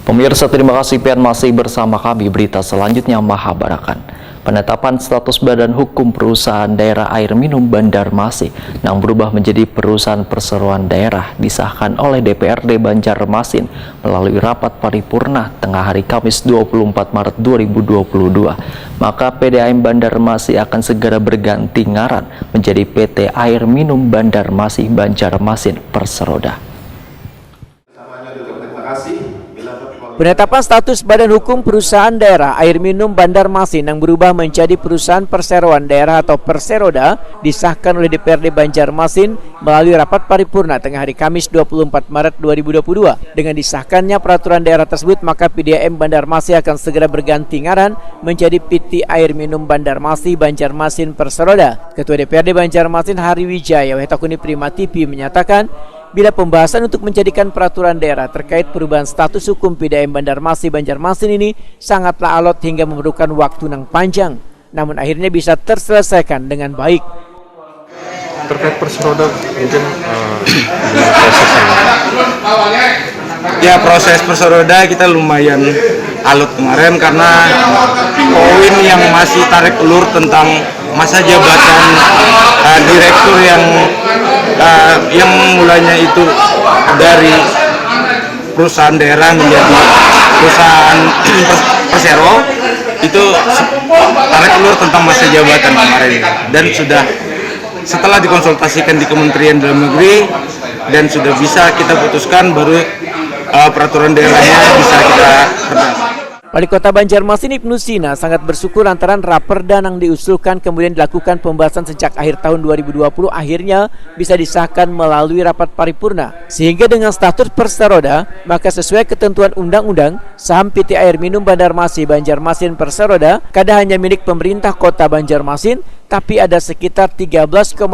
Pemirsa, terima kasih pian masih bersama kami. Berita selanjutnya Mahabarakan. Penetapan status Badan Hukum Perusahaan Daerah Air Minum Banjarmasin yang berubah menjadi Perusahaan Perseroan Daerah disahkan oleh DPRD Banjarmasin melalui rapat paripurna tengah hari Kamis 24 Maret 2022. Maka PDAM Banjarmasin akan segera berganti ngaran menjadi PT Air Minum Banjarmasin Banjarmasin Perseroda. Penetapan status Badan Hukum Perusahaan Daerah Air Minum Banjarmasin yang berubah menjadi Perusahaan Perseroan Daerah atau Perseroda disahkan oleh DPRD Banjarmasin melalui rapat paripurna tengah hari Kamis 24 Maret 2022. Dengan disahkannya peraturan daerah tersebut, maka PDAM Banjarmasin akan segera berganti ngaran menjadi PT Air Minum Banjarmasin Banjarmasin Perseroda. Ketua DPRD Banjarmasin Hari Wijaya Wetakuni Prima TV menyatakan, bila pembahasan untuk menjadikan peraturan daerah terkait perubahan status hukum PDAM Banjarmasin Banjarmasin ini sangatlah alot hingga memerlukan waktu yang panjang, namun akhirnya bisa terselesaikan dengan baik. Terkait Perseroda mungkin prosesnya. Ya, proses Perseroda kita lumayan alot kemarin karena poin yang masih tarik ulur tentang masa jabatan direktur yang mulanya itu dari perusahaan daerah menjadi perusahaan persero itu tarik ulur tentang masa jabatan kemarin, dan sudah setelah dikonsultasikan di Kementerian Dalam Negeri dan sudah bisa kita putuskan, baru peraturan daerahnya bisa kita terbang. Wali Kota Banjarmasin Ibnu Sina sangat bersyukur lantaran raperda yang diusulkan kemudian dilakukan pembahasan sejak akhir tahun 2020 akhirnya bisa disahkan melalui rapat paripurna. Sehingga dengan status Perseroda, maka sesuai ketentuan undang-undang, saham PT Air Minum Banjarmasin Banjarmasin Perseroda kada hanya milik pemerintah Kota Banjarmasin, tapi ada sekitar 13,5%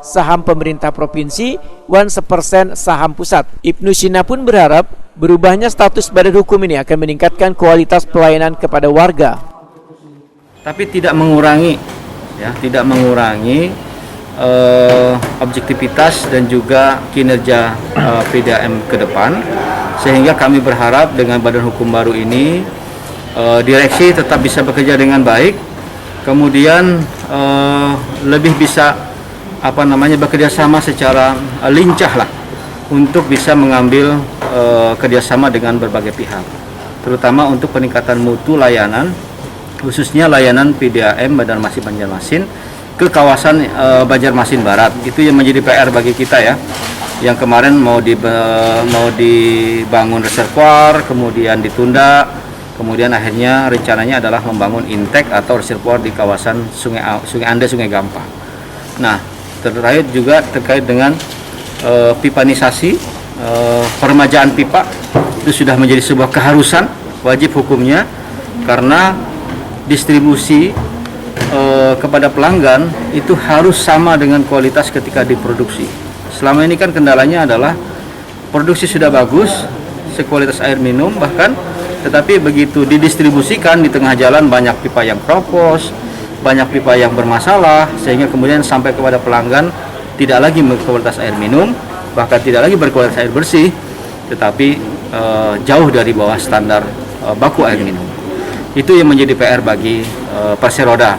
saham pemerintah provinsi, 1% saham pusat. Ibnu Sina pun berharap berubahnya status badan hukum ini akan meningkatkan kualitas pelayanan kepada warga. Tapi tidak mengurangi, objektivitas dan juga kinerja PDAM ke depan, sehingga kami berharap dengan badan hukum baru ini direksi tetap bisa bekerja dengan baik, kemudian lebih bisa bekerja sama secara lincah lah untuk bisa mengambil kerjasama dengan berbagai pihak, terutama untuk peningkatan mutu layanan, khususnya layanan PDAM Banjarmasin Banjarmasin ke kawasan Banjarmasin Barat. Itu yang menjadi PR bagi kita ya, yang kemarin mau dibangun reservoir, kemudian ditunda, kemudian akhirnya rencananya adalah membangun intek atau reservoir di kawasan Sungai Ande, Sungai Gampang. Nah, terkait dengan pipanisasi, peremajaan pipa itu sudah menjadi sebuah keharusan wajib hukumnya, karena distribusi kepada pelanggan itu harus sama dengan kualitas ketika diproduksi. Selama ini kan kendalanya adalah produksi sudah bagus, sekualitas air minum bahkan, tetapi begitu didistribusikan di tengah jalan banyak pipa yang kropos, banyak pipa yang bermasalah, sehingga kemudian sampai kepada pelanggan tidak lagi berkualitas air minum, bahkan tidak lagi berkualitas air bersih, tetapi jauh dari bawah standar baku air minum. Itu yang menjadi PR bagi Perseroda.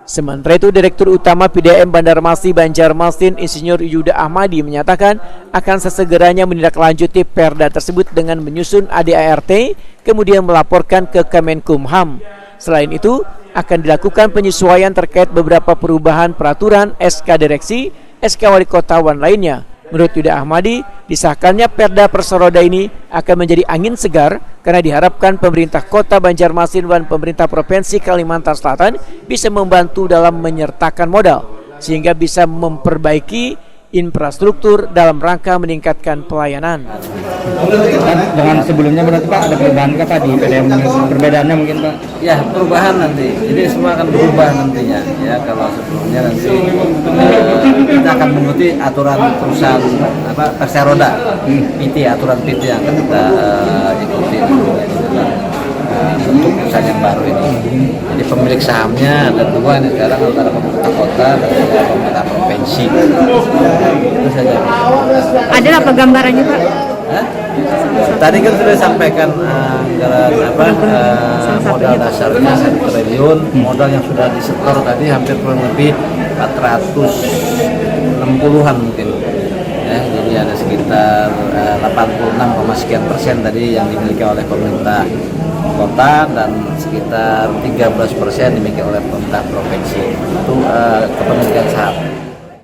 Sementara itu, Direktur Utama PDAM Banjarmasin Banjarmasin Insinyur Yuda Ahmadi menyatakan akan sesegeranya menindaklanjuti perda tersebut dengan menyusun ADART, kemudian melaporkan ke Kemenkumham. Selain itu, akan dilakukan penyesuaian terkait beberapa perubahan peraturan SK Direksi, SK Wali Kota dan lainnya. Menurut Yuda Ahmadi, disahkannya Perda Perseroda ini akan menjadi angin segar karena diharapkan pemerintah Kota Banjarmasin dan pemerintah Provinsi Kalimantan Selatan bisa membantu dalam menyertakan modal sehingga bisa memperbaiki infrastruktur dalam rangka meningkatkan pelayanan. Dengan sebelumnya berarti Pak ada perubahan Pak di PDAM, perbedaannya mungkin Pak? Ya, perubahan nanti. Ini semua akan berubah nantinya. Ya, kalau sebelumnya nanti kita akan mengikuti aturan perusahaan Perseroda, PT, aturan PT yang akan kita ikuti untuk perusahaan yang baru ini. Jadi pemilik sahamnya ada dua ini sekarang, antara pemerintah kota dan pemerintah provinsi. Itu saja. Ada apa gambarannya Pak? Hah? Tadi kan sudah disampaikan anggaran modal dasarnya 1 triliun, modal yang sudah disetor tadi hampir kurang lebih 460-an mungkin. Ya, jadi ada sekitar 86, sekian persen tadi yang dimiliki oleh pemerintah kota dan sekitar 13% dimiliki oleh pemerintah provinsi. Itu kepemilikan saham.